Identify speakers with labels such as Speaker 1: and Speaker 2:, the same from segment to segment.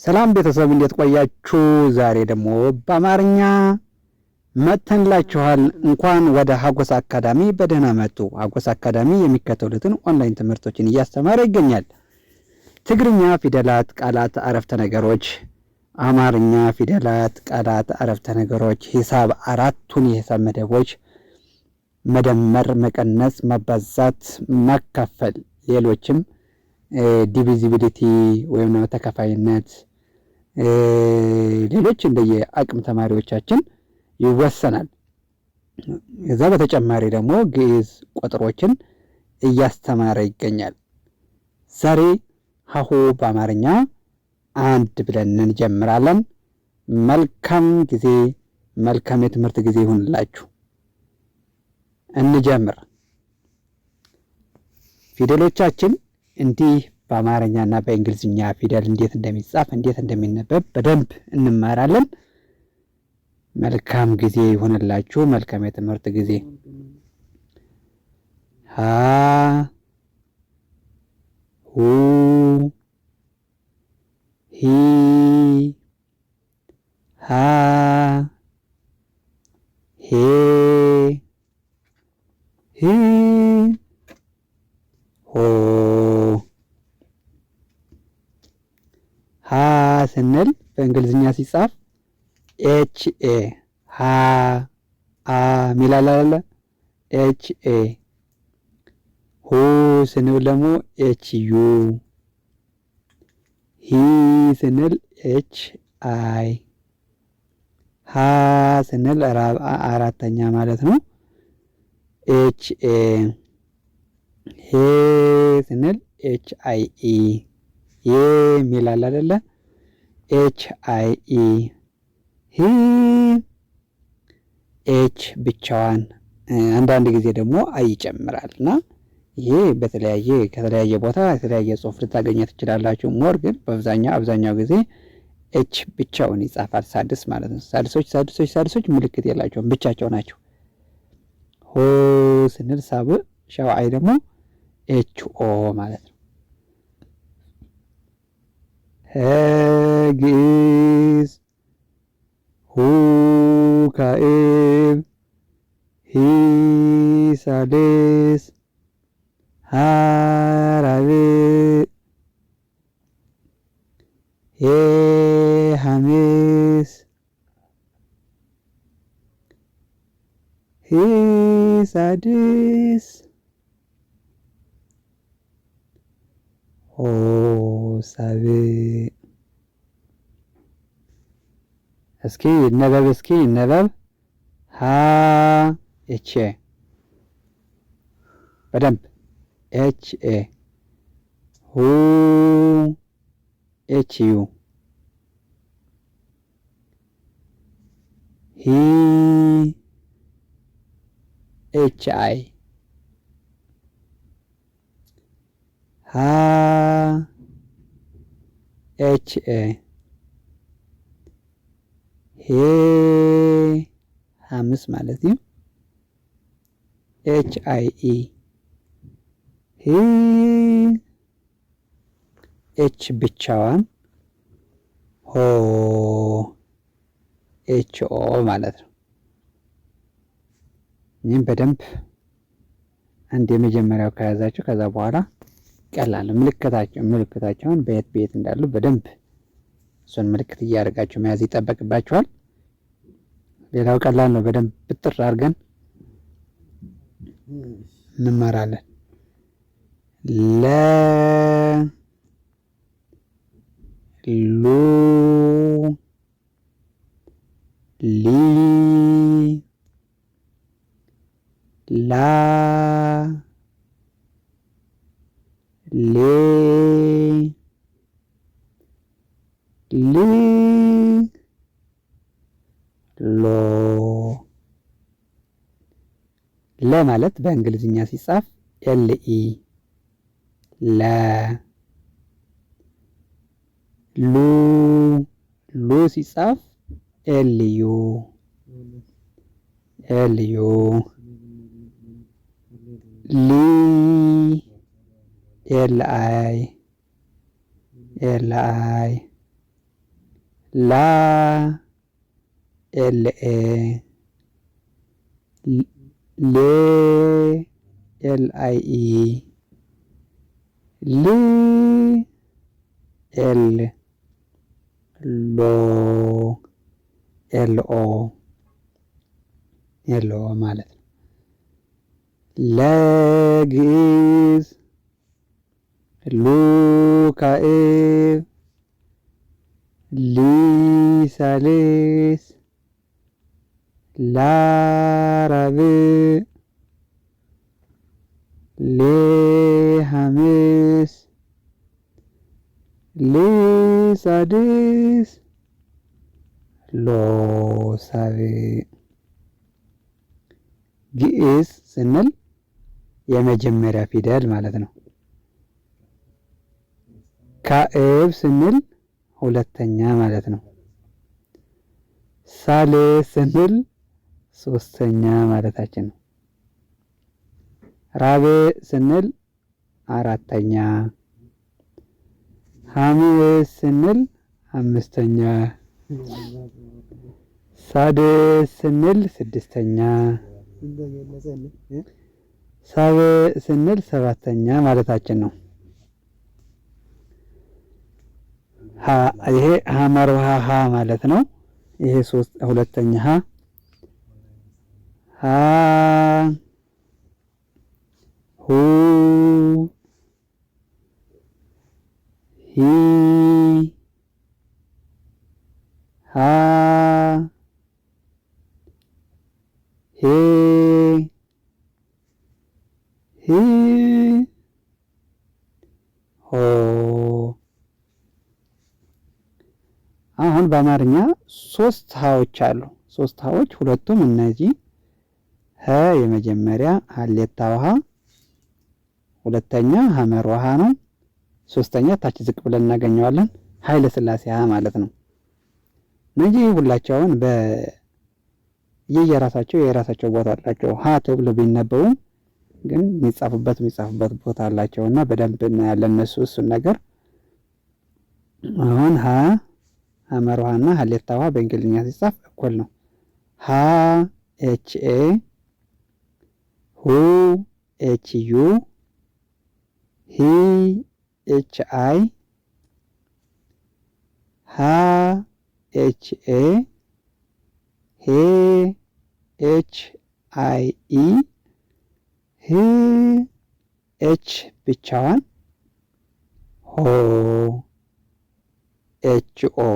Speaker 1: ሰላም ቤተሰብ እንዴት ቆያችሁ? ዛሬ ደግሞ በአማርኛ መጥተንላችኋል። እንኳን ወደ ሀጎስ አካዳሚ በደህና መጡ። ሀጎስ አካዳሚ የሚከተሉትን ኦንላይን ትምህርቶችን እያስተማረ ይገኛል። ትግርኛ ፊደላት፣ ቃላት፣ አረፍተ ነገሮች፣ አማርኛ ፊደላት፣ ቃላት፣ አረፍተ ነገሮች፣ ሂሳብ፣ አራቱን የሂሳብ መደቦች፣ መደመር፣ መቀነስ፣ መባዛት፣ ማካፈል፣ ሌሎችም ዲቪዚቢሊቲ ወይም ነው ተከፋይነት፣ ሌሎች እንደየ አቅም ተማሪዎቻችን ይወሰናል። ከዛ በተጨማሪ ደግሞ ግዕዝ ቁጥሮችን እያስተማረ ይገኛል። ዛሬ ሀሁ በአማርኛ አንድ ብለን እንጀምራለን። መልካም ጊዜ፣ መልካም የትምህርት ጊዜ ይሁንላችሁ። እንጀምር። ፊደሎቻችን እንዲህ በአማርኛና በእንግሊዝኛ ፊደል እንዴት እንደሚጻፍ እንዴት እንደሚነበብ በደንብ እንማራለን። መልካም ጊዜ ይሁንላችሁ። መልካም የትምህርት ጊዜ። ሀ ሁ ሂ ሃ ሄ ሂ ሆ። ሀ ስንል በእንግሊዝኛ ሲጻፍ ኤች ኤ ሃ አ ሚላል አለ ኤች ኤ። ሁ ስንል ደግሞ ኤች ዩ። ሂ ስንል ኤች አይ። ሃ ስንል አራተኛ ማለት ነው ኤች ኤ። ሄ ስንል ኤች አይ ኢ። የ ሚላል አይደለ ኤች አይ ኢ። ሂ ኤች ብቻዋን፣ አንዳንድ ጊዜ ደግሞ አይ ይጨምራል እና ይሄ ከተለያየ ቦታ የተለያየ ጽሑፍ ልታገኘ ትችላላችሁ። ሞር ግን አብዛኛው ጊዜ ኤች ብቻውን ይጻፋል። ሳድስ ማለት ነው። ሳድሶች ምልክት የላቸውም፣ ብቻቸው ናቸው። ሆ ስንል ሳብ፣ ሻውዓይ ደግሞ ኤች ኦ ማለት ነው። ሄ ግዕዝ፣ ሁ ካዕብ፣ ሂ ሳልስ፣ ሃ ራብዕ፣ ሄ ሐምስ፣ ሂ ሳድስ፣ ሆ ሳብዕ። እስኪ ይነበብ። ሀ ኤች ኤ በደንብ ኤች ኤ። ሁ ኤች ዩ። ሂ ኤች አይ። ሃ ኤች ኤ። ሄ ሐምስ ማለት ነው ኤች አይ ኢ። ሂ ኤች ብቻዋን፣ ሆ ኤች ኦ ማለት ነው። ይህም በደንብ አንድ የመጀመሪያው ከያዛችሁ ከዛ በኋላ ቀላል ምልክታቸውን በየት እንዳሉ በደንብ እሱን ምልክት እያደረጋችሁ መያዝ ይጠበቅባችኋል። ሌላው ቀላል ነው። በደንብ ብጥር አድርገን እንማራለን። ለ ሉ ሊ ላ ሌ ሊ ሎ። ለ ማለት በእንግሊዝኛ ሲጻፍ ኤልኢ ለ። ሉ ሲጻፍ ኤልዩ ኤልዩ። ሊ ኤልአይ ኤልአይ። ላ ኤልኤ ሌ ኤልአይኢ ል ኤል ሎ ኤልኦ ኤልኦ ማለት ነው። ለግዕዝ ሉ ካዕብ ሊ ሳልስ ላ ራብዕ ሌ ሐምስ ል ሳድስ ሎ ሳብዕ። ግዕዝ ስንል የመጀመሪያ ፊደል ማለት ነው። ካዕብ ስንል ሁለተኛ ማለት ነው። ሳልስ ስንል ሶስተኛ ማለታችን ነው። ራብዕ ስንል አራተኛ፣ ሐምስ ስንል አምስተኛ፣ ሳድስ ስንል ስድስተኛ፣ ሳብዕ ስንል ሰባተኛ ማለታችን ነው። ይሄ ሐመርሃ ሀ ማለት ነው። ይሄ ሁለተኛ ሀ ሀ ሁ ሂ ሃ ሄ ሂ ሆ። አሁን በአማርኛ ሶስት ሀዎች አሉ። ሶስት ሀዎች ሁለቱም እነዚህ ሀ የመጀመሪያ ሀሌታ ውሃ፣ ሁለተኛ ሐመር ውሃ ነው። ሶስተኛ ታች ዝቅ ብለን እናገኘዋለን ኃይለ ሥላሴ ሀ ማለት ነው። እነዚህ ሁላቸውን የየራሳቸው ቦታ አላቸው። ሀ ተብሎ ቢነበቡ ግን የሚጻፉበት ቦታ አላቸውና በደንብ እናያለን እሱን ነገር። አሁን ሀ ሐመር ውሃ እና ሀሌታ ውሃ በእንግሊዝኛ ሲጻፍ እኩል ነው። ሀ ኤች ኤ፣ ሁ ኤች ዩ፣ ሂ ኤች አይ፣ ሃ ኤች ኤ፣ ሄ ኤች አይ ኢ፣ ህ ኤች ብቻዋን፣ ሆ ኤች ኦ።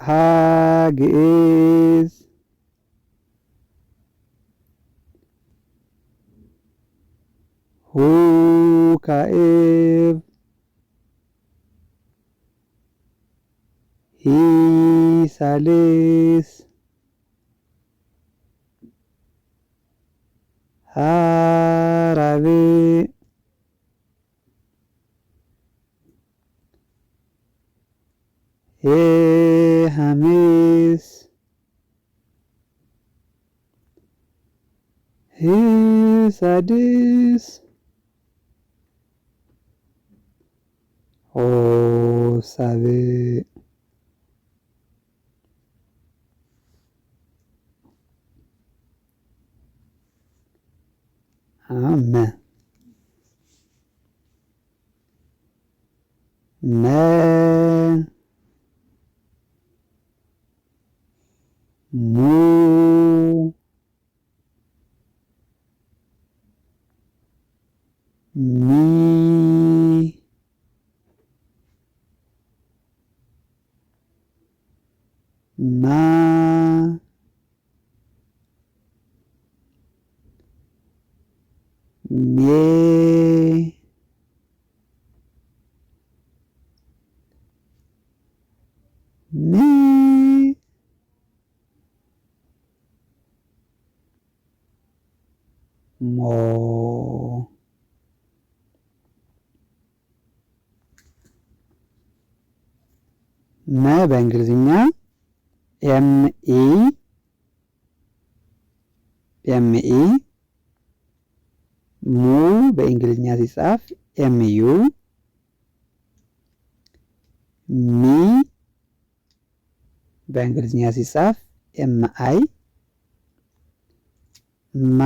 Speaker 1: ሀ ግዕዝ ሁ ካዕብ ሂ ሳልስ ሃ ራብዕ ሄ ሐምስ ህ ሳድስ ሆ ሳብዕ። መ መ ሙ ሚ ማ ሜ ም ሞ። መ በእንግሊዝኛ ኤምኢ ሙ በእንግሊዝኛ ሲጻፍ ኤምዩ ሚ በእንግሊዝኛ ሲጻፍ MI፣ ማ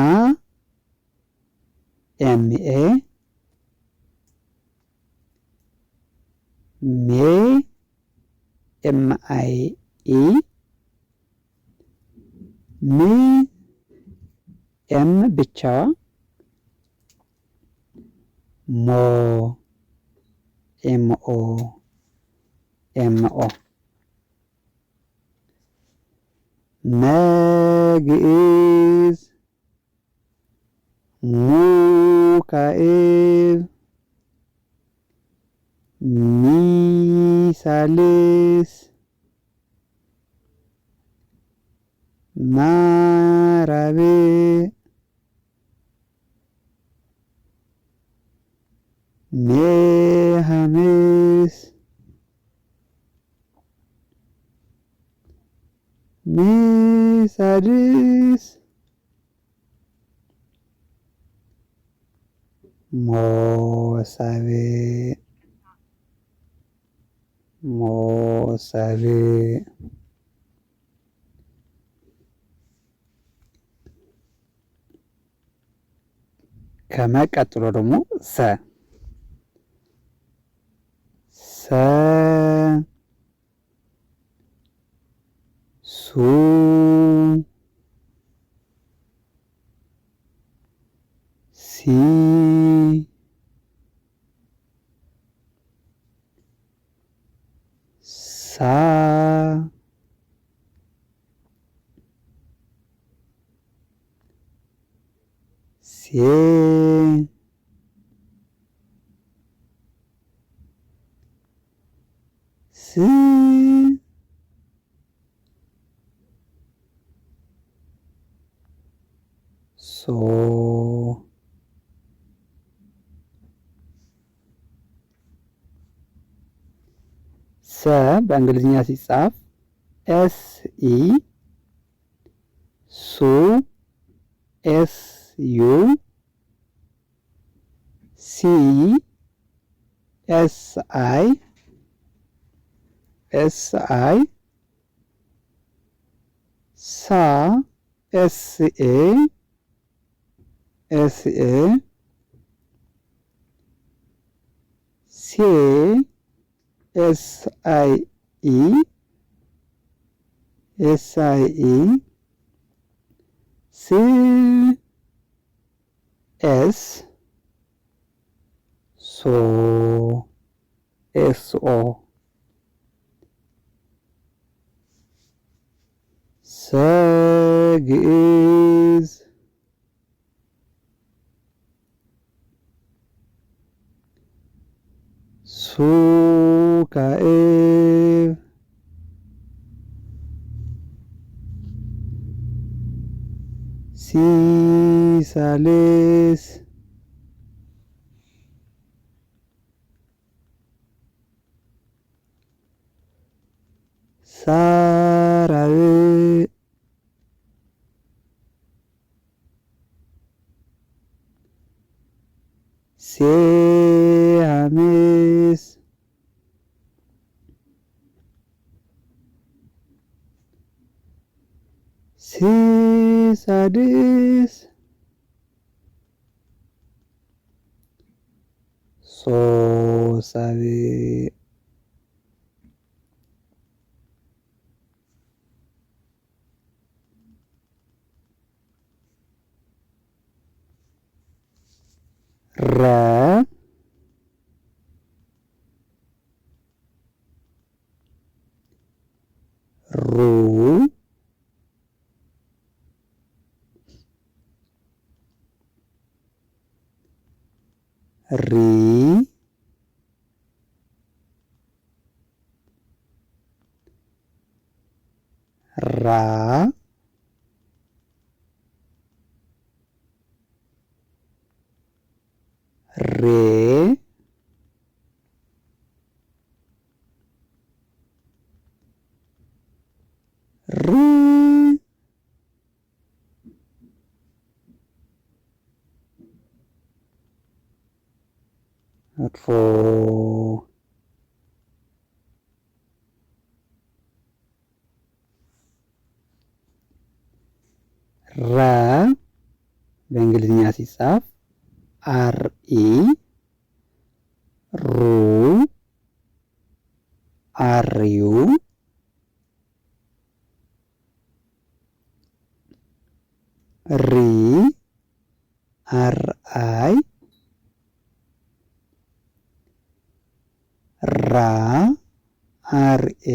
Speaker 1: MA፣ ሜ MIE፣ ም M ብቻዋ፣ ሞ MO። መ ግዕዝ፣ ሙ ካዕብ፣ ሚ ሳልስ፣ ማ ራብዕ፣ ሜ ሐምስ፣ ም ሳድስ፣ ሞ ሳብዕ። ከመ ቀጥሎ ደግሞ ሰ ሱ ሲ ሳ ሴ ስ ሶ ሰ በእንግሊዝኛ ሲጻፍ SE፣ ሱ SU፣ ሲ SI፣ ሳ SA፣ ሴ SIE፣ ስ SO። ሰ ግዕዝ፣ ሱ ካዕብ፣ ሲ ሳልስ፣ ሳ ራብዕ፣ ሴ ሐምስ፣ ስ ሳድስ፣ ሶ ሳብዕ። ረ ሩ ሪ ራ ሬ ር ፎ ሲጻፍ አርኢ ሩ አርዩ ሪ አርአይ ራ አርኤ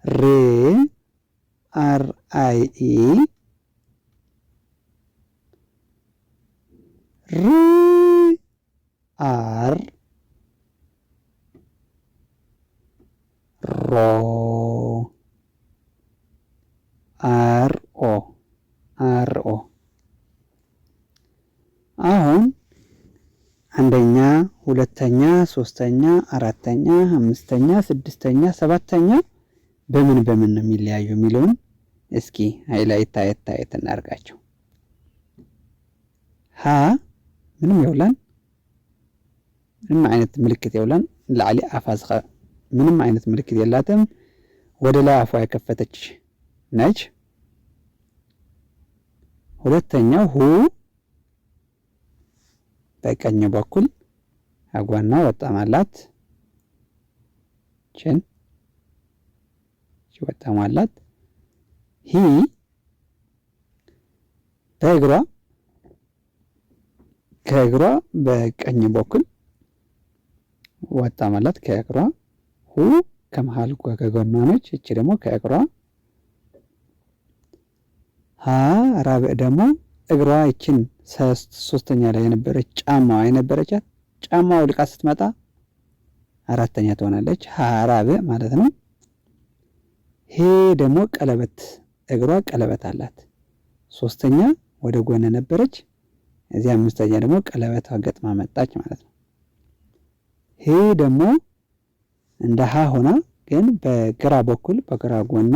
Speaker 1: ሬ አርአይኢ ር አር ሮ አርኦ አርኦ። አሁን አንደኛ፣ ሁለተኛ፣ ሶስተኛ፣ አራተኛ፣ አምስተኛ፣ ስድስተኛ፣ ሰባተኛ በምን በምን ነው የሚለያዩ የሚለውን እስኪ ሃይላይት ታየት እናርጋቸው። ሀ ምንም ይውላን ምንም አይነት ምልክት ይውላን ላዕሊ አፋ ምንም አይነት ምልክት የላትም። ወደ ላይ አፏ የከፈተች ነች። ሁለተኛው ሁ በቀኝ በኩል አጓና ወጣም አላት። ችን ወጣም አላት። ሂ በእግሯ ከእግሯ በቀኝ በኩል ወጣም አላት ከእግሯ። ሁ ከመሃል ከጎኗ ነች። እቺ ደግሞ ከእግሯ። ሀ ራብዕ ደግሞ እግሯ ይችን ሶስተኛ ላይ የነበረች ጫማዋ የነበረቻት ጫማው ልቃ ስትመጣ አራተኛ ትሆናለች። ሀ ራብዕ ማለት ነው። ሄ ደግሞ ቀለበት እግሯ ቀለበት አላት። ሶስተኛ ወደ ጎን ነበረች። እዚህ አምስተኛ ደግሞ ቀለበቷ ገጥማ መጣች ማለት ነው። ሄ ደግሞ እንደ ሀ ሆና ግን በግራ በኩል በግራ ጎኗ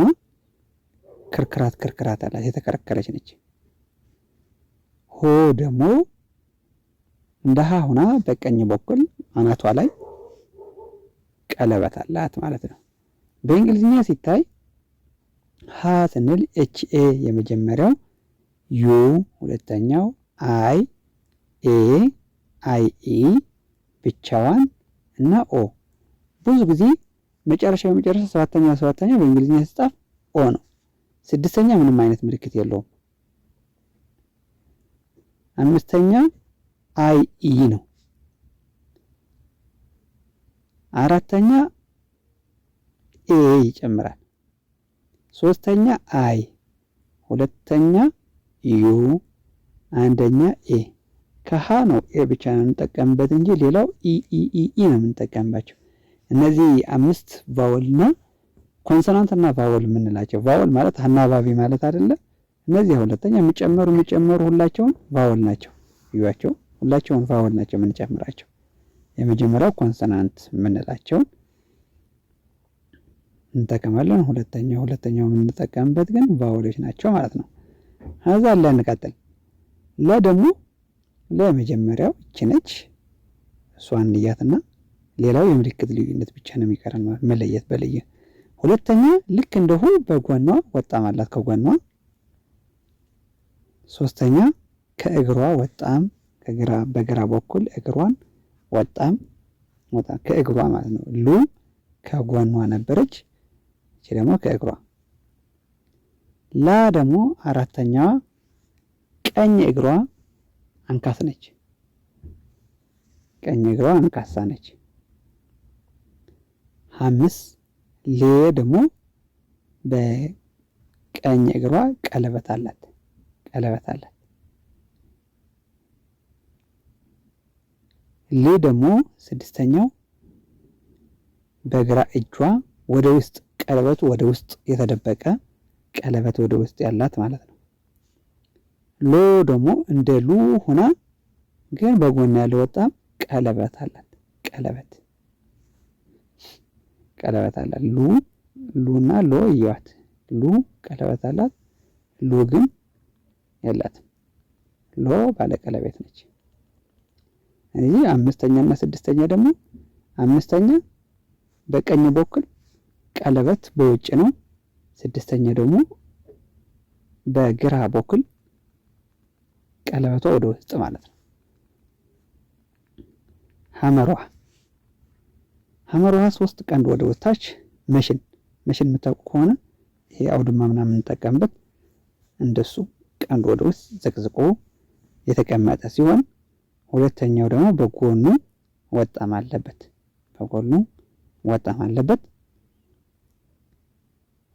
Speaker 1: ክርክራት አላት። የተከረከረች ነች። ሆ ደግሞ እንደ ሀ ሆና በቀኝ በኩል አናቷ ላይ ቀለበት አላት ማለት ነው። በእንግሊዝኛ ሲታይ ሀ ስንል ኤች ኤ የመጀመሪያው፣ ዩ ሁለተኛው፣ አይ ኤ አይ ኢ ብቻዋን እና ኦ። ብዙ ጊዜ መጨረሻ ሰባተኛ በእንግሊዝኛ ሲጻፍ ኦ ነው። ስድስተኛ ምንም አይነት ምልክት የለውም። አምስተኛ አይ ኢ ነው። አራተኛ ኤ ይጨምራል። ሶስተኛ አይ፣ ሁለተኛ ዩ፣ አንደኛ ኤ። ከሀ ነው ኤ ብቻ ነው የምንጠቀምበት እንጂ ሌላው ኢ ኢ ኢ ኢ ነው የምንጠቀምባቸው። እነዚህ አምስት ቫወልና ኮንሶናንት እና ቫወል የምንላቸው። ቫወል ማለት አናባቢ ማለት አይደለ? እነዚህ ሁለተኛ የሚጨመሩ ሁላቸውን ቫወል ናቸው። ይዋቸው ሁላቸውን ቫወል ናቸው የምንጨምራቸው። የመጀመሪያው ኮንሶናንት የምንላቸውን እንጠቀማለን። ሁለተኛው የምንጠቀምበት ግን ቫወሎች ናቸው ማለት ነው። ከዛ እንቀጥል። ለ ደግሞ ለመጀመሪያው እቺ ነች። እሷን እንያትና ሌላው የምልክት ልዩነት ብቻ ነው የሚቀረን ማለት መለየት በለየ። ሁለተኛ ልክ እንደሁ በጎኗ ወጣም አላት ከጎኗ። ሶስተኛ ከእግሯ ወጣም በግራ በኩል እግሯን ወጣም ከእግሯ ማለት ነው። ሉ ከጎኗ ነበረች። እቺ ደግሞ ከእግሯ። ላ ደግሞ አራተኛዋ ቀኝ እግሯ አንካስ ነች። ቀኝ እግሯ አንካሳ ነች። ሐምስ ሌ ደግሞ በቀኝ እግሯ ቀለበት አላት። ል ደግሞ ስድስተኛው በግራ እጇ ወደ ውስጥ ቀለበቱ ወደ ውስጥ የተደበቀ ቀለበት ወደ ውስጥ ያላት ማለት ነው። ሎ ደግሞ እንደ ሉ ሆና ግን በጎን ያለው ወጣም ቀለበት አላት። ቀለበት አላት። ሉና ሎ ይያት ሉ ቀለበት አላት። ሉ ግን የላትም። ሎ ባለ ቀለበት ነች። እዚህ አምስተኛና ስድስተኛ ደግሞ አምስተኛ በቀኝ በኩል ቀለበት በውጭ ነው። ስድስተኛ ደግሞ በግራ በኩል ቀለበቷ ወደ ውስጥ ማለት ነው። ሐመሯ 3 ቀንድ ወደ ታች መሽን የምታውቁ ከሆነ ይሄ አውድማ ምናምን የምንጠቀምበት እንደሱ ቀንድ ወደ ውስጥ ዘቅዝቆ የተቀመጠ ሲሆን ሁለተኛው ደግሞ በጎኑ ወጣም አለበት።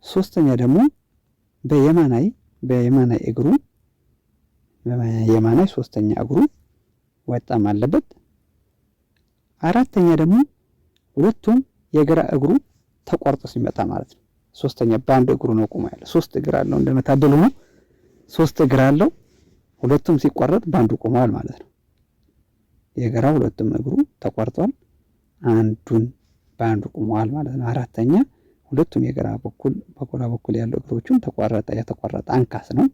Speaker 1: ሶስተኛ ደግሞ በየማናይ እግሩ ሶስተኛ እግሩ ወጣም አለበት። አራተኛ ደግሞ ሁለቱም የግራ እግሩ ተቆርጦ ሲመጣ ማለት ነው። ሶስተኛ በአንድ እግሩ ነው ቆሞ ያለው። 3 እግር አለው እንደመታደሉ ነው። 3 እግር አለው። ሁለቱም ሲቆረጥ በአንዱ ቆመዋል ማለት ነው። የግራ ሁለቱም እግሩ ተቆርጧል፣ አንዱን በአንዱ ቆመዋል ማለት ነው። አራተኛ ሁለቱም የግራ በኩል ያለው እግሮቹን የተቆረጠ አንካስ ነው።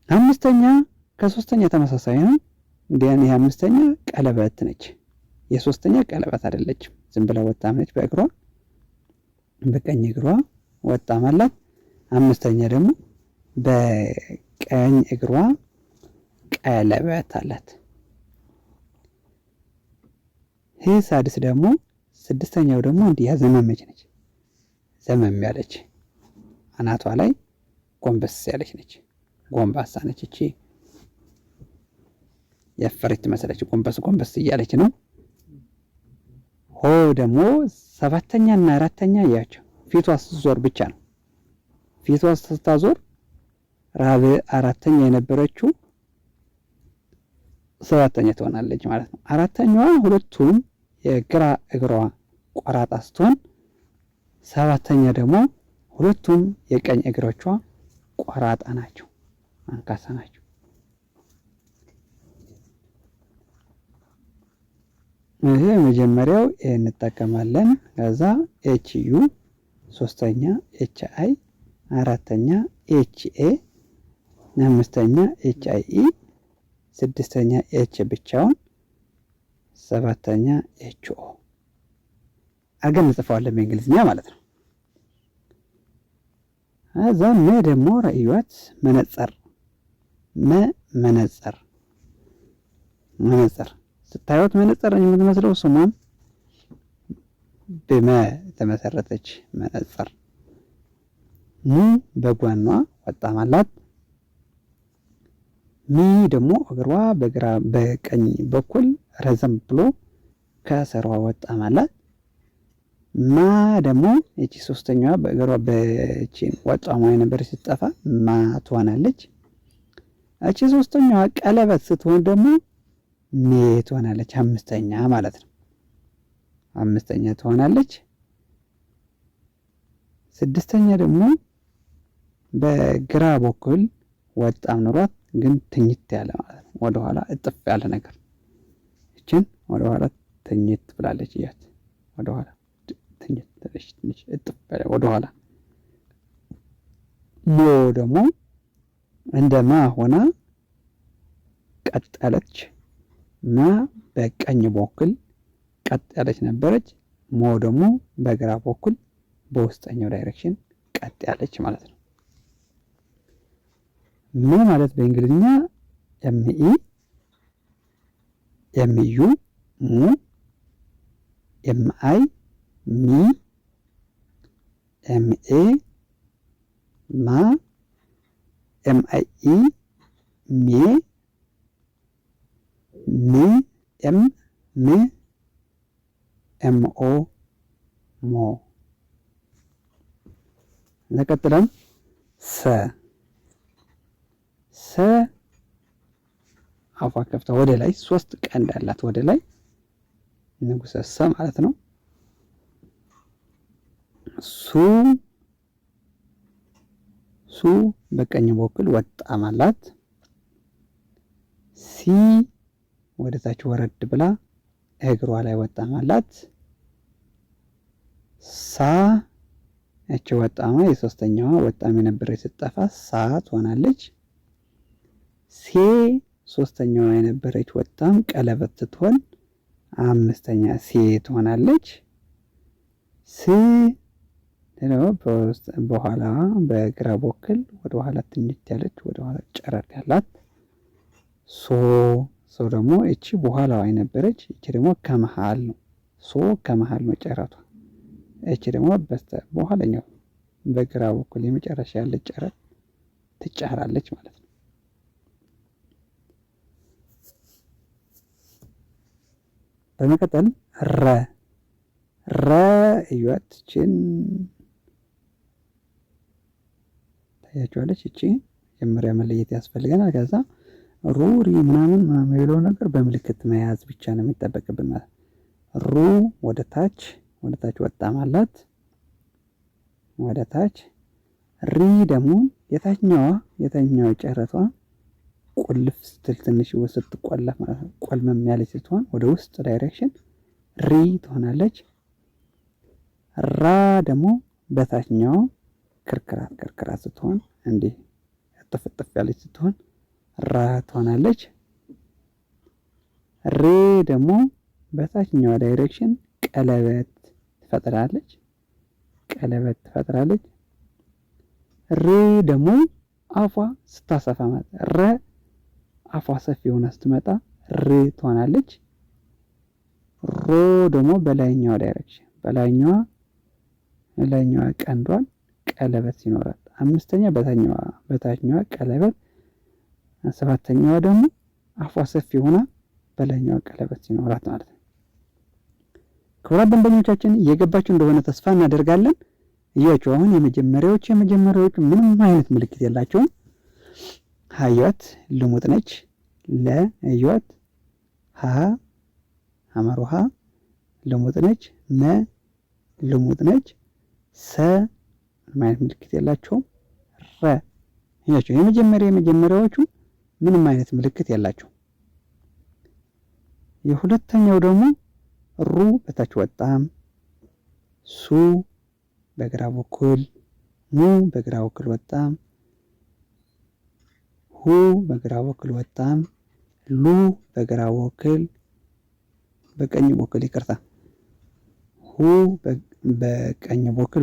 Speaker 1: አምስተኛ ከሶስተኛ ተመሳሳይ ነው። ግን የአምስተኛ ቀለበት ነች። የሶስተኛ ቀለበት አይደለችም። ዝም ብላ ወጣም ነች። በቀኝ እግሯ ወጣም አላት። አምስተኛ ደግሞ በቀኝ እግሯ ቀለበት አላት። ይህ ሳድስ ደግሞ ስድስተኛው ደግሞ እንዲህ ያዘመመች ነች። ዘመም ያለች አናቷ ላይ ጎንበስ ያለች ነች። ጎንባሳ ነች። እቺ የፈረች መሰለች። ጎንበስ እያለች ነው። ሆ ደግሞ ሰባተኛ እና አራተኛ ያቸው ፊቷ ስትዞር ብቻ ነው። ፊቷ ስታዞር ራብ አራተኛ የነበረችው ሰባተኛ ትሆናለች ማለት ነው። አራተኛዋ ሁለቱም የግራ እግሯ ቆራጣ ስትሆን፣ ሰባተኛ ደግሞ ሁለቱም የቀኝ እግሮቿ ቆራጣ ናቸው፣ አንካሳ ናቸው። ይሄ መጀመሪያው እንጠቀማለን። ከዛ ኤች ዩ፣ ሶስተኛ ኤች አይ፣ አራተኛ ኤች ኤ፣ አምስተኛ ኤች አይ ኢ፣ ስድስተኛ ኤች ብቻውን፣ ሰባተኛ ኤች ኦ አገን እንጽፈዋለን በእንግሊዝኛ ማለት ነው። እዛ ደግሞ ራእዩት መነጽር ስታዩት መነጽር የምትመስለው ስሟም በመ የተመሰረተች መነጽር። በጓኗ ወጣም አላት። ሚ ደግሞ እግሯ በቀኝ በኩል ረዘም ብሎ ከስሯ ወጣም አላት። ማ ደግሞ እቺ ሶስተኛዋ በእግሯ በቺን ወጣሟ የነበረች ስትጠፋ ማ ትሆናለች። እቺ ሶስተኛዋ ቀለበት ስትሆን ደግሞ ሜ ትሆናለች። አምስተኛ ማለት ነው። አምስተኛ ትሆናለች። ስድስተኛ ደግሞ በግራ በኩል ወጣም ኑሯት ግን ትኝት ያለ ማለት ነው። ወደኋላ እጥፍ ያለ ነገር እችን ወደኋላ ትኝት ብላለች። እያት ወደኋላ ትኝት ትንሽ እጥፍ ያለ ወደኋላ። ሞ ደግሞ እንደማ ሆና ቀጥ ያለች። ማ በቀኝ በኩል ቀጥ ያለች ነበረች። ሞ ደግሞ በግራ በኩል በውስጠኛው ዳይሬክሽን ቀጥ ያለች ማለት ነው። ምን ማለት በእንግሊዝኛ ኤምኢ፣ ኤምዩ፣ ሙ፣ ኤምአይ፣ ሚ፣ ኤምኤ፣ ማ፣ ኤምአይኢ፣ ሜ፣ ም፣ ኤም፣ ም፣ ኤምኦ፣ ሞ። እንቀጥለን ሰ አፏ ከፍታ ወደ ላይ 3 ቀንድ አላት። ወደ ላይ ንጉሰ ሰ ማለት ነው። ሱ በቀኝ በኩል ወጣም አላት። ሲ ወደ ታች ወረድ ብላ እግሯ ላይ ወጣም አላት። ሳ እቺ ወጣማ የሶስተኛዋ ወጣም የነበረች ስትጠፋ ሳ ትሆናለች። ሴ ሶስተኛዋ የነበረች ወጣም ቀለበት ስትሆን አምስተኛ ሴ ትሆናለች። ስ ደግሞ በኋላ በግራ በኩል ወደ ኋላ ትንሽ ያለች ወደ ኋላ ጨረር ያላት ሶ ደግሞ እቺ በኋላዋ የነበረች እቺ ደግሞ ከመሃል ነው። ከመሃል ነው ጨረቷ። እቺ ደግሞ በኋለኛው በግራ በኩል የመጨረሻ ያለች ጨረት ትጫራለች ማለት ነው። በመቀጠል ረ እዩዋችን ታያችኋለች። እቺ መጀመሪያ መለየት ያስፈልገናል። ከዛ ሪ ምናምን የሚለው ነገር በምልክት መያዝ ብቻ ነው የሚጠበቅብን ማለት ሩ ወደ ታች ወጣ ማለት ወደ ታች። ሪ ደግሞ የታችኛዋ ጨረቷ ቁልፍ ስትል ትንሽ ስትቆለፍ ማለት ነው። ቆልመም ያለች ስትሆን ወደ ውስጥ ዳይሬክሽን ሪ ትሆናለች። ራ ደግሞ በታችኛው ክርክራት ስትሆን እንዲህ እጥፍ ያለች ስትሆን ራ ትሆናለች። ሬ ደግሞ በታችኛዋ ዳይሬክሽን ቀለበት ትፈጥራለች። ሬ ደግሞ አፏ ስታሰፋ ማለት ረ አፏ ሰፊ ሆና ስትመጣ ር ትሆናለች። ሮ ደግሞ በላይኛዋ ዳይሬክሽን በላይኛዋ ቀንዷን ቀለበት ሲኖራት፣ አምስተኛ በታችኛዋ ቀለበት፣ ሰባተኛዋ ደግሞ አፏ ሰፊ ሆና በላይኛዋ ቀለበት ሲኖራት ማለት ነው። ክቡራት ደንበኞቻችን እየገባችሁ እንደሆነ ተስፋ እናደርጋለን። እያችሁ አሁን የመጀመሪያዎቹ ምንም አይነት ምልክት የላቸውም። ሀያት ልሙጥ ነች። ለእያት ሀ አመሩሃ ልሙጥ ነች። ልሙጥ ነች። ሰ ምንም አይነት ምልክት የላቸውም። እያችሁ የመጀመሪያዎቹ ምንም አይነት ምልክት የላቸውም። የሁለተኛው ደግሞ ሩ በታች ወጣም፣ ሱ በግራ በኩል፣ ሙ በግራ በኩል ወጣም፣ ሁ በግራ በኩል ወጣም፣ ሉ በግራ በኩል በቀኝ በኩል ይቅርታ፣ ሁ በቀኝ በኩል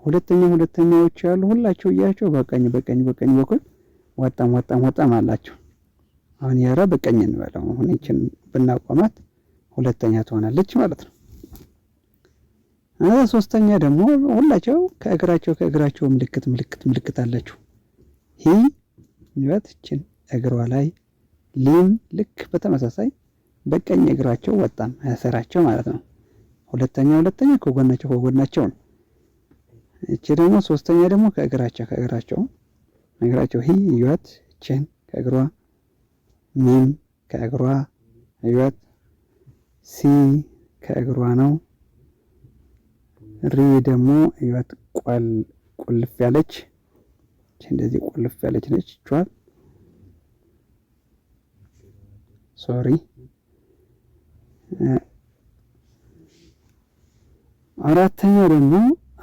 Speaker 1: ሁለተኛዎች ያሉ ሁላቸው እያቸው በቀኝ በኩል ወጣም አላቸው። አሁን የረ በቀኝ እንበለው። አሁን ይችን ብናቆማት ሁለተኛ ትሆናለች ማለት ነው። ሶስተኛ ደግሞ ሁላቸው ከእግራቸው ምልክት አላቸው። ሂ ይችን እግሯ ላይ፣ ሊም ልክ በተመሳሳይ በቀኝ እግራቸው ወጣም ያሰራቸው ማለት ነው። ሁለተኛ ከጎናቸው ነው። እቺ ደግሞ ሶስተኛ ደግሞ ከእግራቸው ሂ ይወት እችን ከእግሯ፣ ሚም ከእግሯ ይወት፣ ሲ ከእግሯ ነው። ሪ ደግሞ ይወት ቁልፍ ያለች እንደዚህ ቁልፍ ያለች ነች። ቻት ሶሪ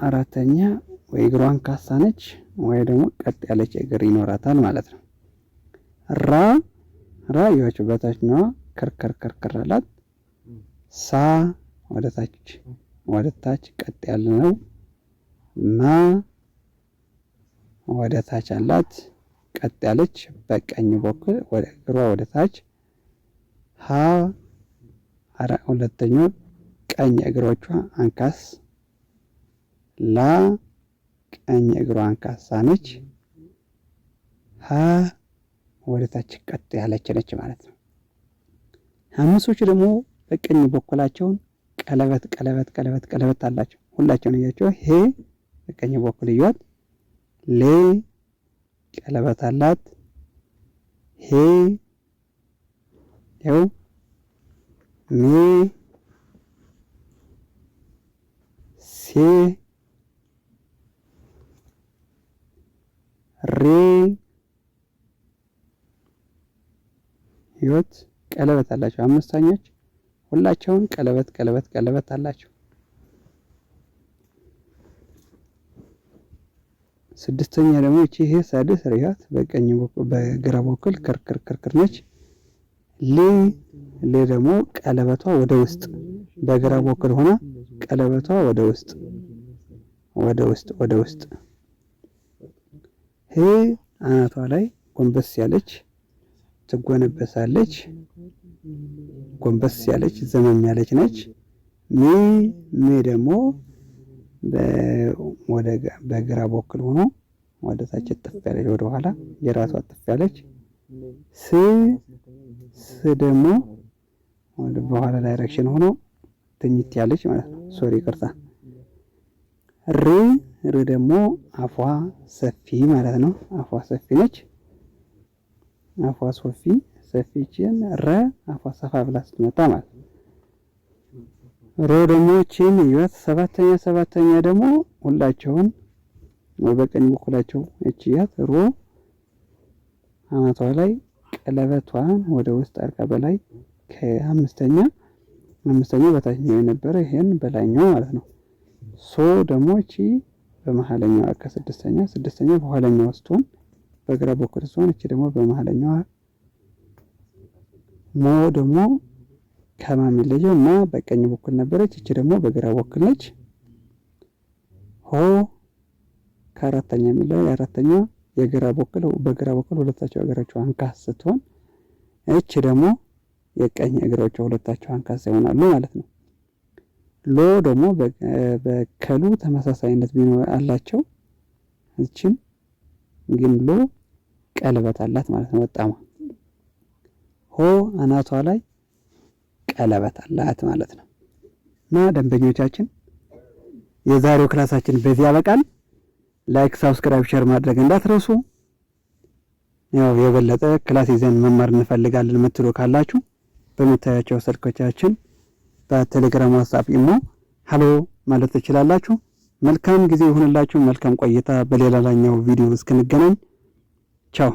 Speaker 1: አራተኛ ወይ እግሯን ካሳ ነች ወይ ደግሞ ቀጥ ያለች እግር ይኖራታል ማለት ነው። ራ ይወች በታችኛዋ ከርከር አላት። ሳ ወደ ታች ቀጥ ያለ ነው። ማ ወደ ታች አላት ቀጥ ያለች በቀኝ በኩል ወደ እግሯ ወደ ታች። ሀ ሁለተኛው ቀኝ እግሮቿ አንካስ፣ ላ ቀኝ እግሯ አንካሳ ነች። ሀ ወደ ታች ቀጥ ያለች ነች ማለት ነው። አምስቶቹ ደግሞ በቀኝ በኩላቸውን ቀለበት አላቸው። ሁላቸውን እያቸው ሄ በቀኝ በኩል እያት፣ ሌ ቀለበት አላት። ሄ ያው ሜ፣ ሴ፣ ሬ ህይወት ቀለበት አላቸው። አምስተኞች ሁላቸውን ቀለበት አላቸው። ስድስተኛ ደግሞ እቺ ይሄ ሳድስ ሪያት በቀኝ በኩል በግራ በኩል ክርክር ነች። ሌ ደግሞ ቀለበቷ ወደ ውስጥ በግራ በኩል ሆና ቀለበቷ ወደ ውስጥ ወደ ውስጥ ህ አናቷ ላይ ጎንበስ ያለች ትጎነበሳለች። ጎንበስ ያለች ዘመም ያለች ነች። ሚ ደግሞ በግራ በኩል ሆኖ ወደ ታች ጥፍ ያለች ወደ ኋላ የራሷ ጥፍ ያለች። ስ ደግሞ ወደ በኋላ ዳይሬክሽን ሆኖ ትኝት ያለች ማለት ነው። ሶሪ ይቅርታ። ር ደግሞ አፏ ሰፊ ማለት ነው። አፏ ሰፊ ነች። አፏ ሰፊ ቺን አፏ ሰፋ ብላ ስትመጣ ማለት ነው። ሮ ደግሞ ቺን ይወት ሰባተኛ ደግሞ ሁላቸውን በቀኝ በኩላቸው እቺያት ሮ አናቷ ላይ ቀለበቷን ወደ ውስጥ አርጋ በላይ ከአምስተኛው በታችኛው የነበረ ይሄን በላይኛው ማለት ነው። ሶ ደግሞ እቺ በመሃለኛው ከስድስተኛ በኋለኛው ስትሆን በግራ በኩል ስትሆን እቺ ደግሞ በመሃለኛው። ሞ ደግሞ ከማሚለየው እና በቀኝ በኩል ነበረች። እቺ ደግሞ በግራ በኩል ነች። ሆ ከአራተኛ የሚለው የአራተኛ በግራ በኩል ሁለታቸው እግሮቿ አንካስ ስትሆን እቺ ደግሞ የቀኝ እግሮቿ ሁለታቸው አንካስ ይሆናሉ ማለት ነው። ሎ ደግሞ በከሉ ተመሳሳይነት ቢኖር አላቸው። እቺም ግን ሎ ቀለበት አላት ማለት ነው። ወጣማ ሆ አናቷ ላይ ቀለበት አላት ማለት ነው። እና ደንበኞቻችን የዛሬው ክላሳችን በዚህ ያበቃል። ላይክ፣ ሰብስክራይብ፣ ሼር ማድረግ እንዳትረሱ። ያው የበለጠ ክላስ ይዘን መማር እንፈልጋለን የምትሉ ካላችሁ በምታያቸው ስልኮቻችን በቴሌግራም፣ ዋትስአፕ፣ ኢሞ ሃሎ ማለት ትችላላችሁ። መልካም ጊዜ ይሁንላችሁ። መልካም ቆይታ። በሌላኛው ቪዲዮ እስክንገናኝ ቻው።